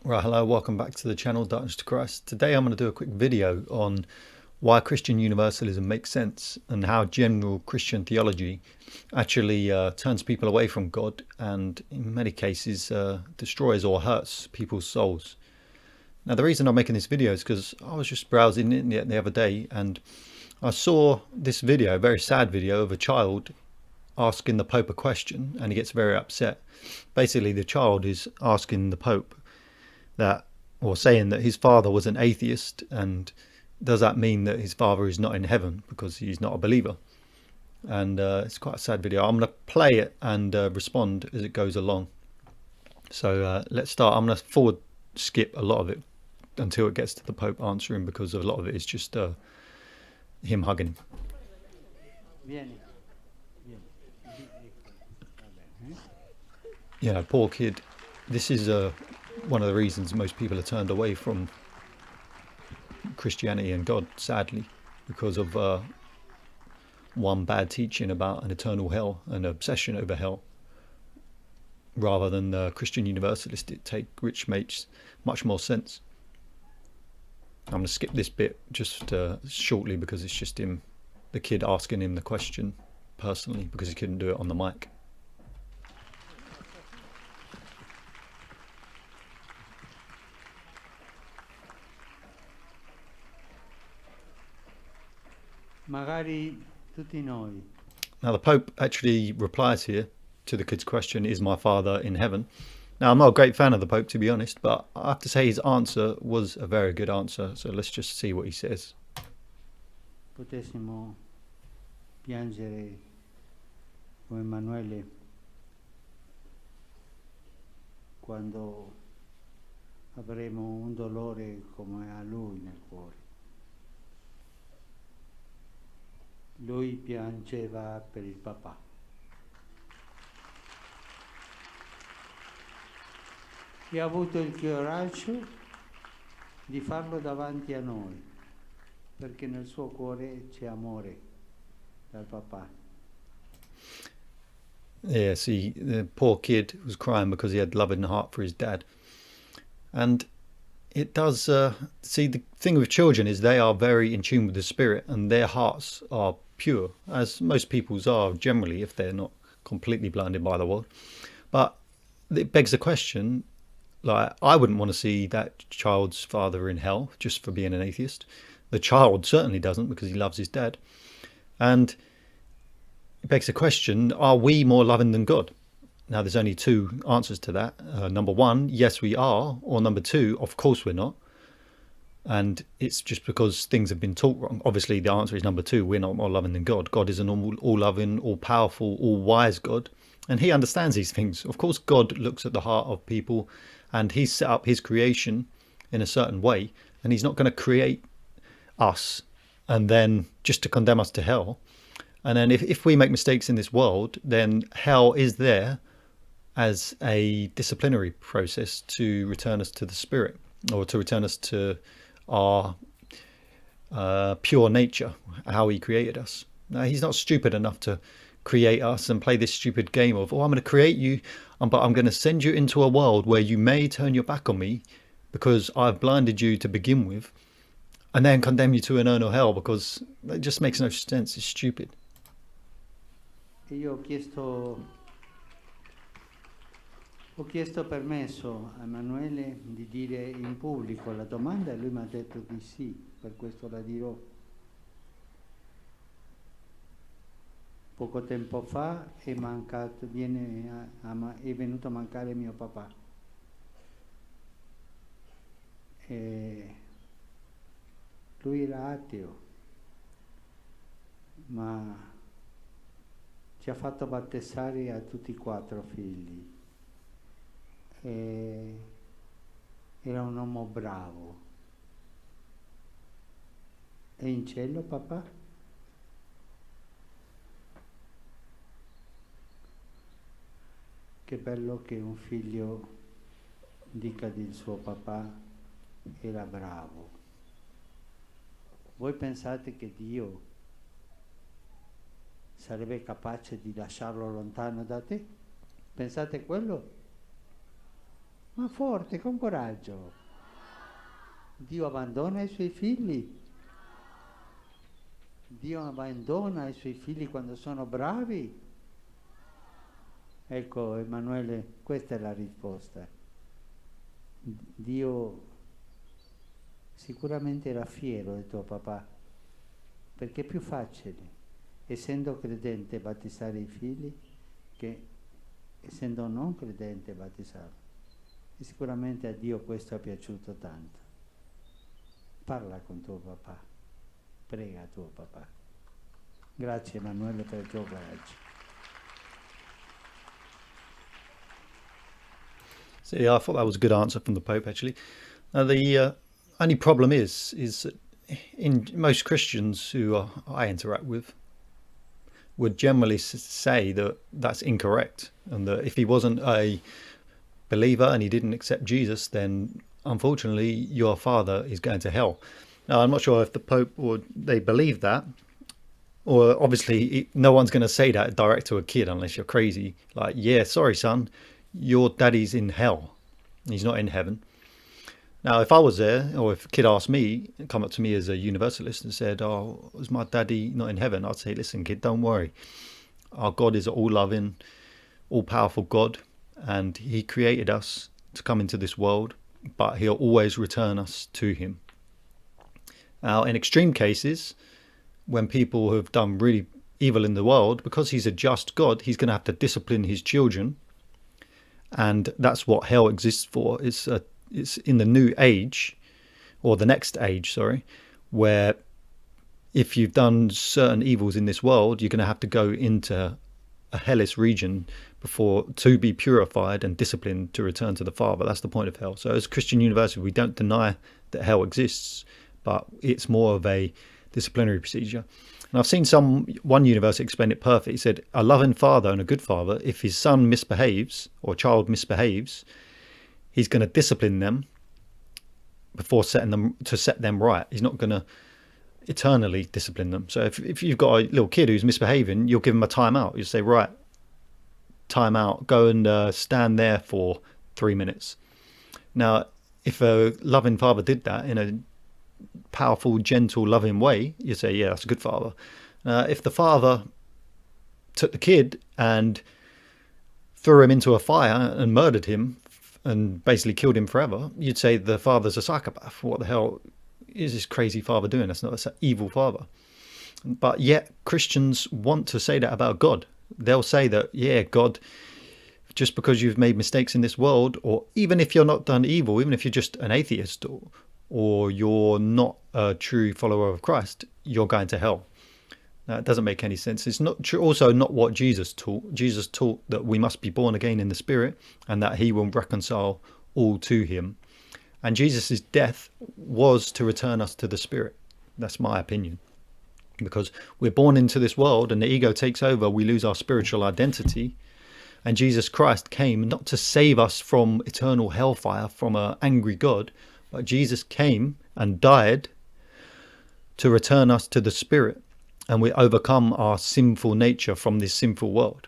Right, hello, welcome back to the channel, Darkness to Christ. Today I'm going to do a quick video on why Christian Universalism makes sense and how general Christian theology actually turns people away from God and in many cases destroys or hurts people's souls. Now the reason I'm making this video is because I was just browsing the internet the other day and I saw this video, a very sad video of a child asking the Pope a question, and he gets very upset. Basically the child is asking the Pope that, or saying that his father was an atheist, and does that mean that his father is not in heaven because he's not a believer? And it's quite a sad video. I'm going to play it and respond as it goes along. So let's start. I'm going to forward skip a lot of it until it gets to the Pope answering, because a lot of it is just him hugging. Yeah, poor kid. This is one of the reasons most people are turned away from Christianity and God, sadly, because of one bad teaching about an eternal hell, an obsession over hell, rather than the Christian Universalistic take, which makes much more sense. I'm going to skip this bit just shortly because it's just him, the kid asking him the question personally, because he couldn't do it on the mic. Magari tutti noi. Now the Pope actually replies here to the kid's question, is my father in heaven? Now I'm not a great fan of the Pope, to be honest, but I have to say his answer was a very good answer, so let's just see what he says. Potessimo piangere con Emanuele quando avremo un dolore come ha lui nel cuore. Lui piangeva per il papà. E ha avuto il coraggio di farlo davanti a noi, perché nel suo cuore c'è amore dal papà. Yeah, see, the poor kid was crying because he had love in the heart for his dad. And it does, see, the thing with children is they are very in tune with the spirit, and their hearts are pure, as most people's are generally, if they're not completely blinded by the world. But it begs the question, like, I wouldn't want to see that child's father in hell just for being an atheist. The child certainly doesn't, because he loves his dad. And it begs the question, are we more loving than God? Now, there's only two answers to that. Number one, yes, we are. Or number two, of course we're not. And it's just because things have been taught wrong. Obviously, the answer is number two, we're not more loving than God. God is an all-loving, all-powerful, all-wise God. And he understands these things. Of course, God looks at the heart of people, and he's set up his creation in a certain way. And he's not going to create us and then just to condemn us to hell. And then if we make mistakes in this world, then hell is there as a disciplinary process to return us to the spirit, or to return us to our pure nature, how he created us. Now, he's not stupid enough to create us and play this stupid game of, oh, I'm going to create you, but I'm going to send you into a world where you may turn your back on me because I've blinded you to begin with, and then condemn you to an eternal hell, because it just makes no sense. It's stupid. E io ho chiesto permesso a Emanuele di dire in pubblico la domanda e lui mi ha detto di sì, per questo la dirò. Poco tempo fa è venuto a mancare mio papà. E lui era ateo, ma ci ha fatto battezzare a tutti e 4 figli. Era un uomo bravo. È in cielo, papà? Che bello che un figlio dica del suo papà era bravo. Voi pensate che Dio sarebbe capace di lasciarlo lontano da te? Pensate quello? ma forte, con coraggio. Dio abbandona i suoi figli. Dio abbandona i suoi figli quando sono bravi. Ecco, Emanuele, questa è la risposta. Dio sicuramente era fiero del tuo papà, perché è più facile, essendo credente, battezzare i figli che essendo non credente battezzarli. E sicuramente a Dio questo è piaciuto tanto. Parla con tuo papà, prega tuo papà. Grazie Emanuele per il tuo coraggio. So yeah, I thought that was a good answer from the Pope actually. Now the only problem is that in most Christians who I interact with would generally say that that's incorrect, and that if he wasn't a believer and he didn't accept Jesus, then unfortunately your father is going to hell. Now I'm not sure if the Pope or they believe that, or obviously no one's going to say that direct to a kid unless you're crazy. Like, yeah, sorry son, your daddy's in hell. He's not in heaven. Now, if I was there, or if a kid asked me, come up to me as a Universalist and said, "Oh, is my daddy not in heaven?" I'd say, "Listen, kid, don't worry. Our God is all-loving, all-powerful God, and He created us to come into this world, but He'll always return us to Him." Now, in extreme cases, when people have done really evil in the world, because He's a just God, He's going to have to discipline His children, and that's what hell exists for. It's in the new age, or the next age, sorry, where if you've done certain evils in this world, you're going to have to go into a hellish region before to be purified and disciplined to return to the Father. That's the point of hell. So as Christian University, we don't deny that hell exists, but it's more of a disciplinary procedure. And I've seen one university explain it perfectly. He said, a loving father and a good father, if his son misbehaves or child misbehaves, he's going to discipline them before set them right. He's not going to eternally discipline them. So if you've got a little kid who's misbehaving, you'll give him a timeout. You'll say, right, timeout, go and stand there for 3 minutes. Now, if a loving father did that in a powerful, gentle, loving way, you say, yeah, that's a good father. If the father took the kid and threw him into a fire and murdered him and basically killed him forever, you'd say the father's a psychopath. What the hell is this crazy father doing? That's an evil father. But yet Christians want to say that about God. They'll say that, yeah, God, just because you've made mistakes in this world, or even if you're not done evil, even if you're just an atheist, or you're not a true follower of Christ, you're going to hell. Now, it doesn't make any sense. It's not true. Also, not what Jesus taught. Jesus taught that we must be born again in the Spirit, and that He will reconcile all to Him. And Jesus' death was to return us to the Spirit. That's my opinion. Because we're born into this world and the ego takes over, we lose our spiritual identity. And Jesus Christ came not to save us from eternal hellfire, from an angry God, but Jesus came and died to return us to the Spirit. And we overcome our sinful nature from this sinful world.